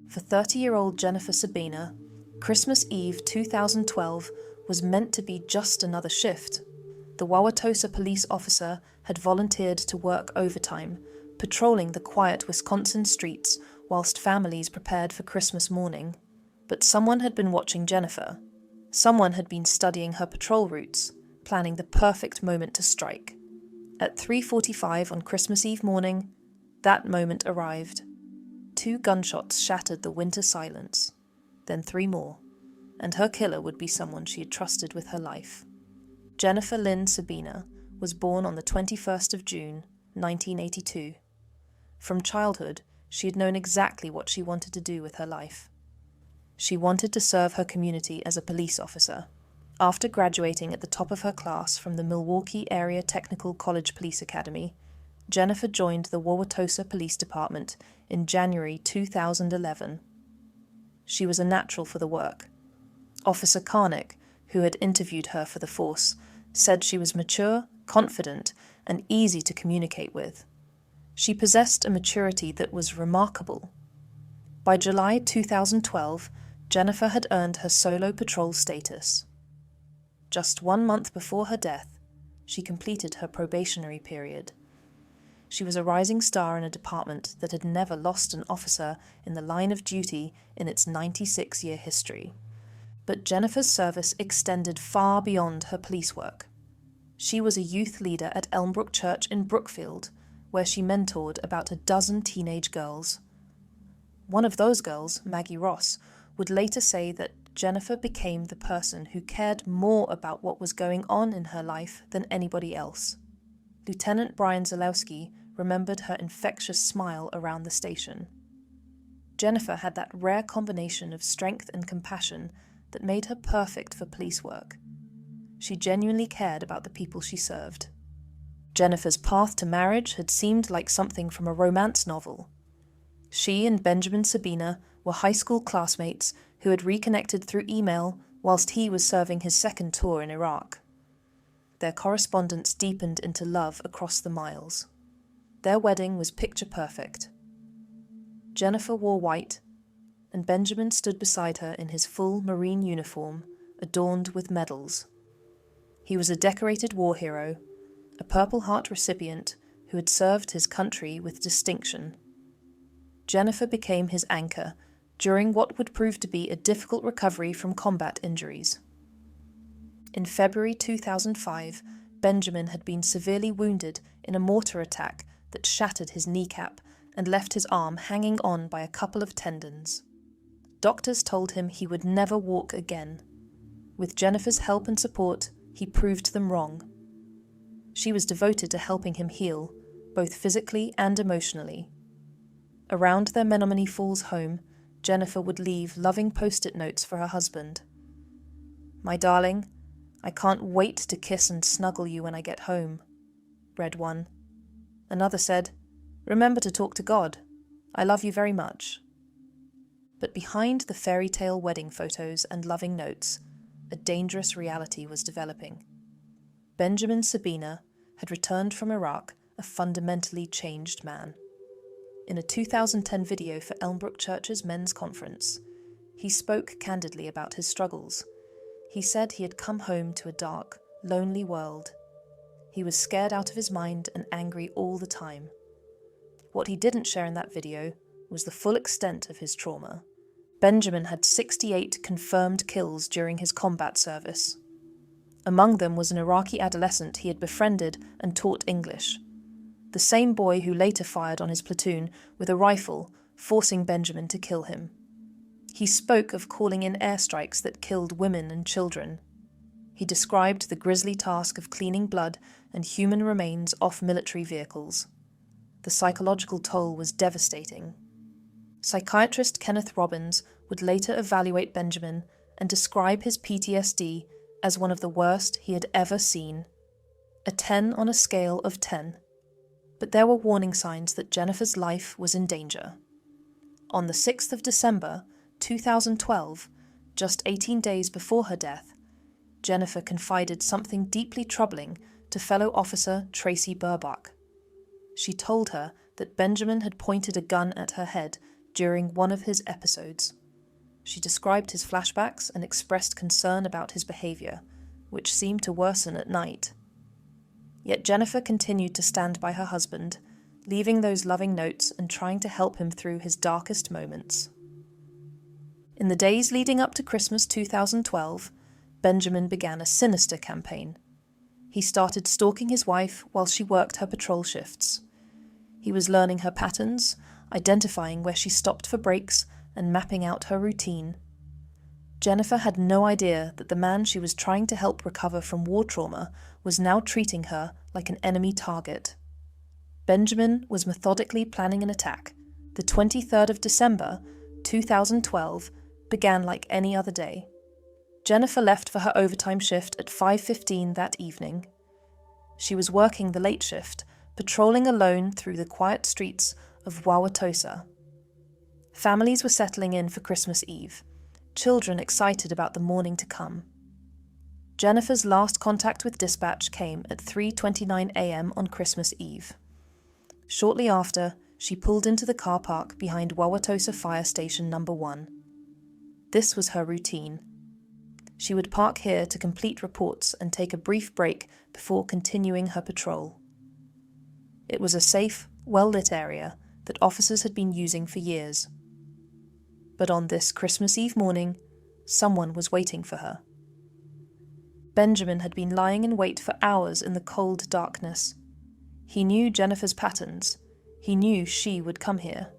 For 30-year-old Jennifer Sebena, Christmas Eve 2012 was meant to be just another shift. The Wauwatosa police officer had volunteered to work overtime, patrolling the quiet Wisconsin streets whilst families prepared for Christmas morning. But someone had been watching Jennifer. Someone had been studying her patrol routes, planning the perfect moment to strike. At 3:45 on Christmas Eve morning, that moment arrived. 2 gunshots shattered the winter silence, then 3 more, and her killer would be someone she had trusted with her life. Jennifer Lynn Sebena was born on the 21st of June, 1982. From childhood, she had known exactly what she wanted to do with her life. She wanted to serve her community as a police officer. After graduating at the top of her class from the Milwaukee Area Technical College Police Academy, Jennifer joined the Wauwatosa Police Department in January 2011. She was a natural for the work. Officer Karnick, who had interviewed her for the force, said she was mature, confident, and easy to communicate with. She possessed a maturity that was remarkable. By July 2012, Jennifer had earned her solo patrol status. Just 1 month before her death, she completed her probationary period. She was a rising star in a department that had never lost an officer in the line of duty in its 96-year history. But Jennifer's service extended far beyond her police work. She was a youth leader at Elmbrook Church in Brookfield, where she mentored about a dozen teenage girls. One of those girls, Maggie Ross, would later say that Jennifer became the person who cared more about what was going on in her life than anybody else. Lieutenant Brian Zalewski remembered her infectious smile around the station. Jennifer had that rare combination of strength and compassion that made her perfect for police work. She genuinely cared about the people she served. Jennifer's path to marriage had seemed like something from a romance novel. She and Benjamin Sebena were high school classmates who had reconnected through email whilst he was serving his second tour in Iraq. Their correspondence deepened into love across the miles. Their wedding was picture perfect. Jennifer wore white, and Benjamin stood beside her in his full Marine uniform, adorned with medals. He was a decorated war hero, a Purple Heart recipient who had served his country with distinction. Jennifer became his anchor during what would prove to be a difficult recovery from combat injuries. In February 2005, Benjamin had been severely wounded in a mortar attack that shattered his kneecap and left his arm hanging on by a couple of tendons. Doctors told him he would never walk again. With Jennifer's help and support, he proved them wrong. She was devoted to helping him heal, both physically and emotionally. Around their Menominee Falls home, Jennifer would leave loving post-it notes for her husband. "My darling, I can't wait to kiss and snuggle you when I get home," read one. Another said, "Remember to talk to God. I love you very much." But behind the fairy tale wedding photos and loving notes, a dangerous reality was developing. Benjamin Sebena had returned from Iraq a fundamentally changed man. In a 2010 video for Elmbrook Church's men's conference, he spoke candidly about his struggles. He said he had come home to a dark, lonely world. He was scared out of his mind and angry all the time. What he didn't share in that video was the full extent of his trauma. Benjamin had 68 confirmed kills during his combat service. Among them was an Iraqi adolescent he had befriended and taught English. The same boy who later fired on his platoon with a rifle, forcing Benjamin to kill him. He spoke of calling in airstrikes that killed women and children. He described the grisly task of cleaning blood and human remains off military vehicles. The psychological toll was devastating. Psychiatrist Kenneth Robbins would later evaluate Benjamin and describe his PTSD as one of the worst he had ever seen. A 10 on a scale of 10. But there were warning signs that Jennifer's life was in danger. On the 6th of December, 2012, just 18 days before her death, Jennifer confided something deeply troubling to fellow officer Tracy Burbach. She told her that Benjamin had pointed a gun at her head during one of his episodes. She described his flashbacks and expressed concern about his behavior, which seemed to worsen at night. Yet Jennifer continued to stand by her husband, leaving those loving notes and trying to help him through his darkest moments. In the days leading up to Christmas 2012, Benjamin began a sinister campaign. He started stalking his wife while she worked her patrol shifts. He was learning her patterns, identifying where she stopped for breaks, and mapping out her routine. Jennifer had no idea that the man she was trying to help recover from war trauma was now treating her like an enemy target. Benjamin was methodically planning an attack. The 23rd of December, 2012, began like any other day. Jennifer left for her overtime shift at 5:15 that evening. She was working the late shift, patrolling alone through the quiet streets of Wauwatosa. Families were settling in for Christmas Eve, children excited about the morning to come. Jennifer's last contact with dispatch came at 3:29 a.m. on Christmas Eve. Shortly after, she pulled into the car park behind Wauwatosa Fire Station No. 1. This was her routine. She would park here to complete reports and take a brief break before continuing her patrol. It was a safe, well-lit area that officers had been using for years. But on this Christmas Eve morning, someone was waiting for her. Benjamin had been lying in wait for hours in the cold darkness. He knew Jennifer's patterns. He knew she would come here.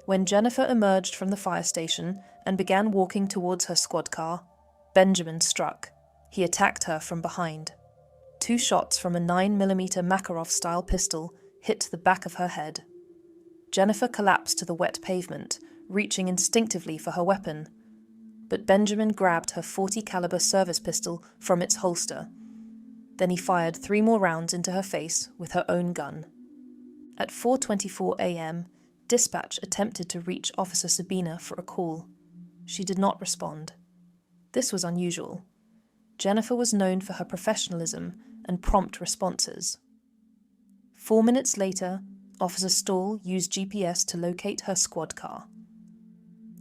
When Jennifer emerged from the fire station and began walking towards her squad car, Benjamin struck. He attacked her from behind. 2 shots from a 9mm Makarov-style pistol hit the back of her head. Jennifer collapsed to the wet pavement, reaching instinctively for her weapon. But Benjamin grabbed her .40 caliber service pistol from its holster. Then he fired 3 more rounds into her face with her own gun. At 4:24 a.m., dispatch attempted to reach Officer Sebena for a call. She did not respond. This was unusual. Jennifer was known for her professionalism and prompt responses. 4 minutes later, Officer Stahl used GPS to locate her squad car.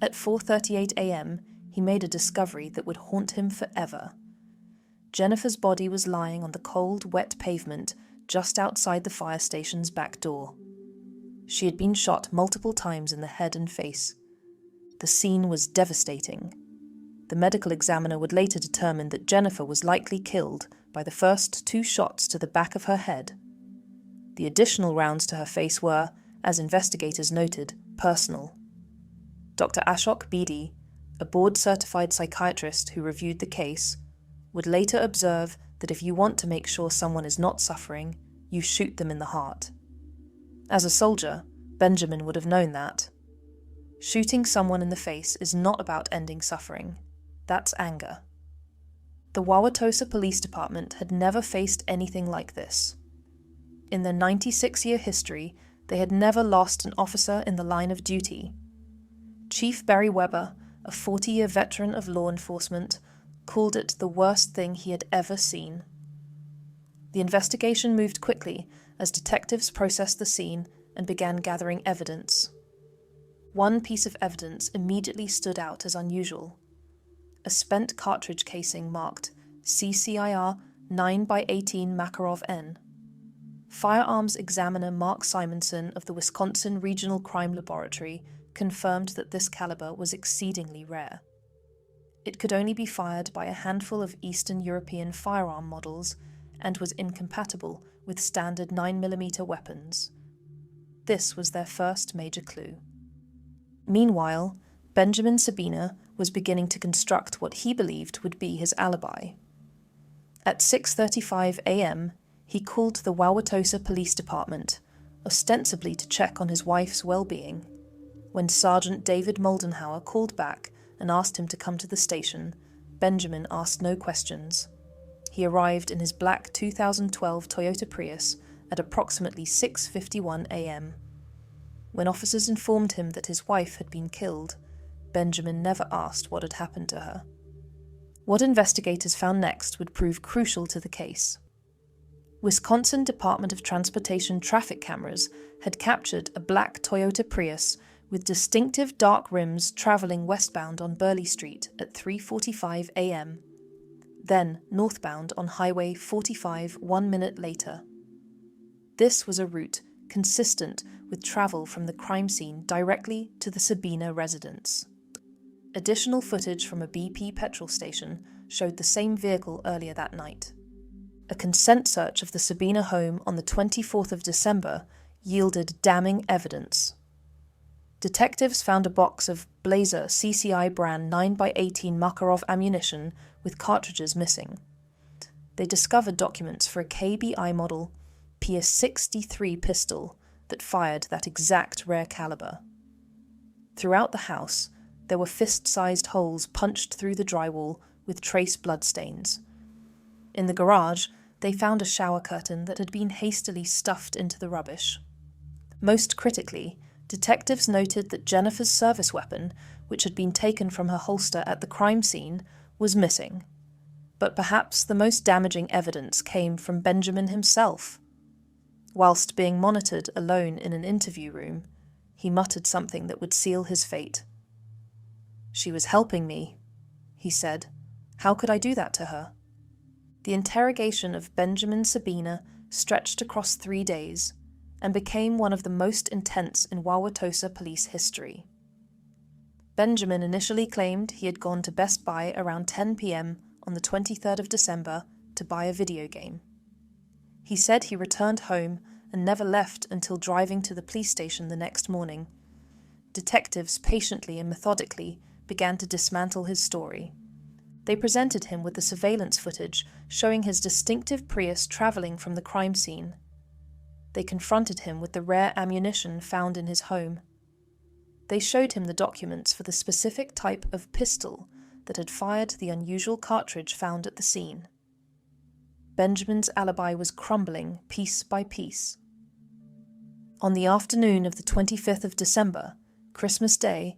At 4:38 a.m., he made a discovery that would haunt him forever. Jennifer's body was lying on the cold, wet pavement just outside the fire station's back door. She had been shot multiple times in the head and face. The scene was devastating. The medical examiner would later determine that Jennifer was likely killed by the first 2 shots to the back of her head. The additional rounds to her face were, as investigators noted, personal. Dr. Ashok Bedi, a board-certified psychiatrist who reviewed the case, would later observe that if you want to make sure someone is not suffering, you shoot them in the heart. As a soldier, Benjamin would have known that. Shooting someone in the face is not about ending suffering. That's anger. The Wauwatosa Police Department had never faced anything like this. In their 96-year history, they had never lost an officer in the line of duty. Chief Barry Weber, a 40-year veteran of law enforcement, called it the worst thing he had ever seen. The investigation moved quickly as detectives processed the scene and began gathering evidence. One piece of evidence immediately stood out as unusual. A spent cartridge casing marked CCIR 9x18 Makarov N. Firearms examiner Mark Simonson of the Wisconsin Regional Crime Laboratory confirmed that this caliber was exceedingly rare. It could only be fired by a handful of Eastern European firearm models and was incompatible with standard 9mm weapons. This was their first major clue. Meanwhile, Benjamin Sebena was beginning to construct what he believed would be his alibi. At 6:35 a.m., he called the Wauwatosa Police Department, ostensibly to check on his wife's well-being. When Sergeant David Moldenhauer called back and asked him to come to the station, Benjamin asked no questions. He arrived in his black 2012 Toyota Prius at approximately 6:51 a.m. When officers informed him that his wife had been killed, Benjamin never asked what had happened to her. What investigators found next would prove crucial to the case. Wisconsin Department of Transportation traffic cameras had captured a black Toyota Prius with distinctive dark rims travelling westbound on Burleigh Street at 3:45 a.m., then northbound on Highway 45 1 minute later. This was a route consistent with travel from the crime scene directly to the Sebena residence. Additional footage from a BP petrol station showed the same vehicle earlier that night. A consent search of the Sebena home on the 24th of December yielded damning evidence. Detectives found a box of Blazer CCI brand 9x18 Makarov ammunition with cartridges missing. They discovered documents for a KBI model PS63 pistol that fired that exact rare caliber. Throughout the house, there were fist-sized holes punched through the drywall with trace bloodstains. In the garage, they found a shower curtain that had been hastily stuffed into the rubbish. Most critically, detectives noted that Jennifer's service weapon, which had been taken from her holster at the crime scene, was missing. But perhaps the most damaging evidence came from Benjamin himself. Whilst being monitored alone in an interview room, he muttered something that would seal his fate. "She was helping me," he said. "How could I do that to her?" The interrogation of Benjamin Sebena stretched across 3 days and became one of the most intense in Wauwatosa police history. Benjamin initially claimed he had gone to Best Buy around 10 p.m. on the 23rd of December to buy a video game. He said he returned home and never left until driving to the police station the next morning. Detectives patiently and methodically began to dismantle his story. They presented him with the surveillance footage showing his distinctive Prius travelling from the crime scene. They confronted him with the rare ammunition found in his home. They showed him the documents for the specific type of pistol that had fired the unusual cartridge found at the scene. Benjamin's alibi was crumbling piece by piece. On the afternoon of the 25th of December, Christmas Day,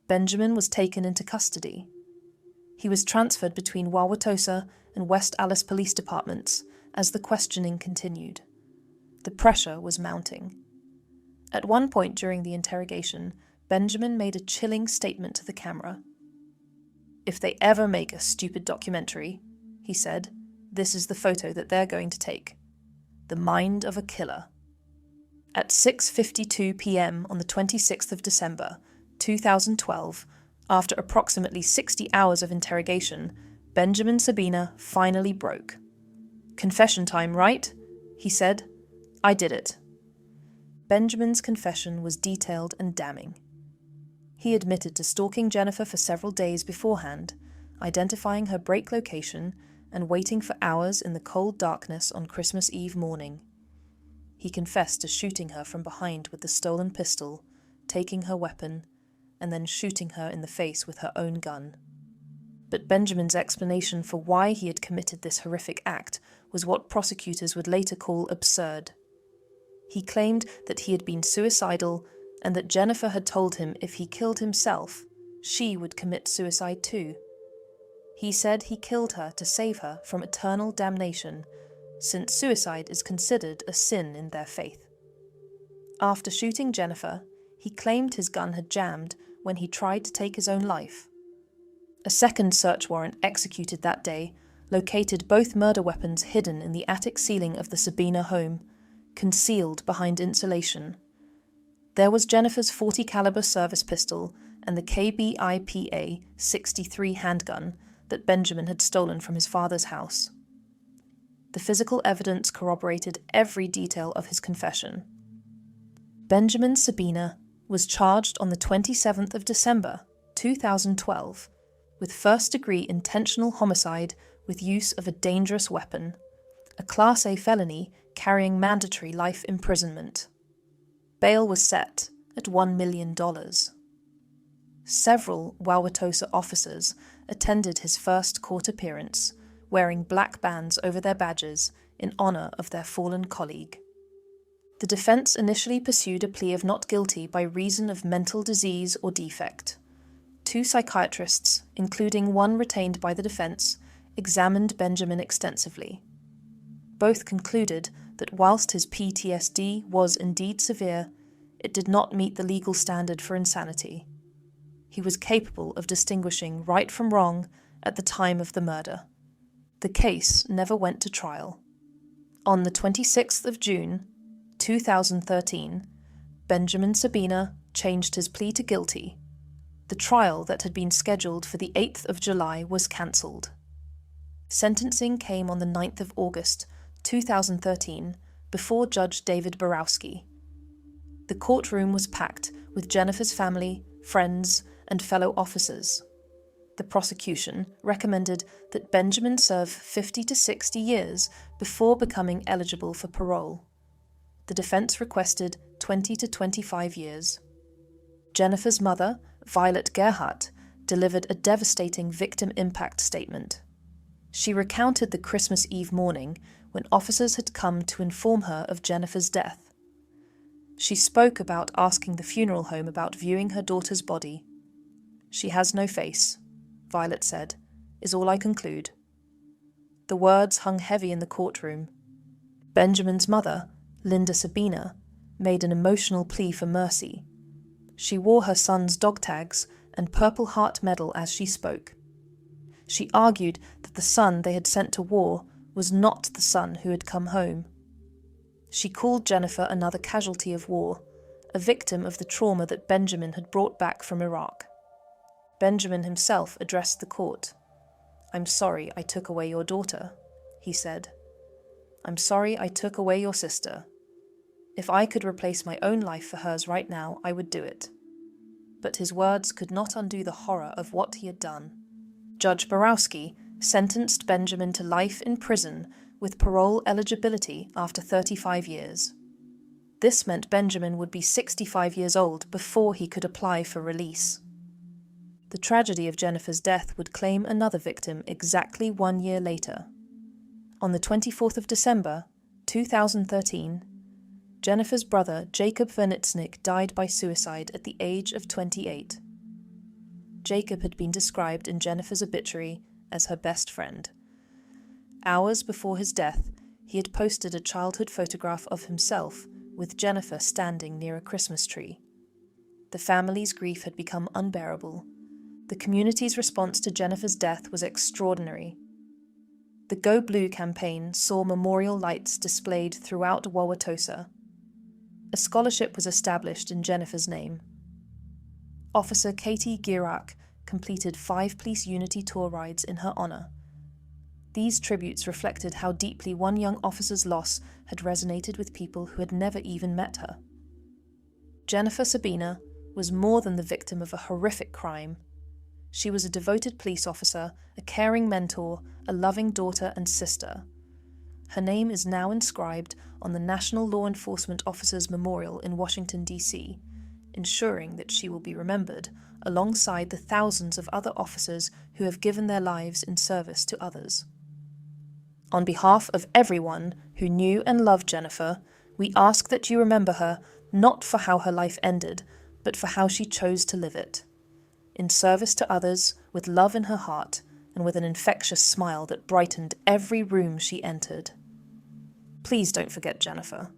Benjamin was taken into custody. He was transferred between Wauwatosa and West Alice police departments as the questioning continued. The pressure was mounting. At one point during the interrogation, Benjamin made a chilling statement to the camera. "If they ever make a stupid documentary," he said, "this is the photo that they're going to take. The mind of a killer." At 6:52 p.m. on the 26th of December, 2012, after approximately 60 hours of interrogation, Benjamin Sebena finally broke. "Confession time, right?" he said. "I did it." Benjamin's confession was detailed and damning. He admitted to stalking Jennifer for several days beforehand, identifying her break location and waiting for hours in the cold darkness on Christmas Eve morning. He confessed to shooting her from behind with the stolen pistol, taking her weapon, and then shooting her in the face with her own gun. But Benjamin's explanation for why he had committed this horrific act was what prosecutors would later call absurd. He claimed that he had been suicidal and that Jennifer had told him if he killed himself, she would commit suicide too. He said he killed her to save her from eternal damnation, since suicide is considered a sin in their faith. After shooting Jennifer, he claimed his gun had jammed when he tried to take his own life. A second search warrant executed that day located both murder weapons hidden in the attic ceiling of the Sebena home, concealed behind insulation. There was Jennifer's .40 caliber service pistol and the KBIPA 63 handgun that Benjamin had stolen from his father's house. The physical evidence corroborated every detail of his confession. Benjamin Sebena was charged on the 27th of December, 2012, with first-degree intentional homicide with use of a dangerous weapon, a Class A felony carrying mandatory life imprisonment. Bail was set at $1 million. Several Wauwatosa officers attended his first court appearance, wearing black bands over their badges in honour of their fallen colleague. The defence initially pursued a plea of not guilty by reason of mental disease or defect. 2 psychiatrists, including one retained by the defence, examined Benjamin extensively. Both concluded that whilst his PTSD was indeed severe, it did not meet the legal standard for insanity. He was capable of distinguishing right from wrong at the time of the murder. The case never went to trial. On the 26th of June, 2013, Benjamin Sebena changed his plea to guilty. The trial that had been scheduled for the 8th of July was cancelled. Sentencing came on the 9th of August, 2013, before Judge David Borowski. The courtroom was packed with Jennifer's family, friends, and fellow officers. The prosecution recommended that Benjamin serve 50 to 60 years before becoming eligible for parole. The defense requested 20 to 25 years. Jennifer's mother, Violet Gerhardt, delivered a devastating victim impact statement. She recounted the Christmas Eve morning when officers had come to inform her of Jennifer's death. She spoke about asking the funeral home about viewing her daughter's body. "She has no face," Violet said, "is all I conclude." The words hung heavy in the courtroom. Benjamin's mother, Lynn Sebena, made an emotional plea for mercy. She wore her son's dog tags and Purple Heart medal as she spoke. She argued that the son they had sent to war was not the son who had come home. She called Jennifer another casualty of war, a victim of the trauma that Benjamin had brought back from Iraq. Benjamin himself addressed the court. "I'm sorry I took away your daughter," he said. "I'm sorry I took away your sister. If I could replace my own life for hers right now, I would do it." But his words could not undo the horror of what he had done. Judge Borowski sentenced Benjamin to life in prison with parole eligibility after 35 years. This meant Benjamin would be 65 years old before he could apply for release. The tragedy of Jennifer's death would claim another victim exactly 1 year later. On the 24th of December, 2013, Jennifer's brother Jacob Vernitsnik died by suicide at the age of 28. Jacob had been described in Jennifer's obituary as her best friend. Hours before his death, he had posted a childhood photograph of himself with Jennifer standing near a Christmas tree. The family's grief had become unbearable. The community's response to Jennifer's death was extraordinary. The Go Blue campaign saw memorial lights displayed throughout Wauwatosa. A scholarship was established in Jennifer's name. Officer Katie Girak completed 5 police unity tour rides in her honour. These tributes reflected how deeply one young officer's loss had resonated with people who had never even met her. Jennifer Sebena was more than the victim of a horrific crime. She was a devoted police officer, a caring mentor, a loving daughter and sister. Her name is now inscribed on the National Law Enforcement Officers Memorial in Washington, D.C., ensuring that she will be remembered alongside the thousands of other officers who have given their lives in service to others. On behalf of everyone who knew and loved Jennifer, we ask that you remember her not for how her life ended, but for how she chose to live it. In service to others, with love in her heart, and with an infectious smile that brightened every room she entered. Please don't forget Jennifer.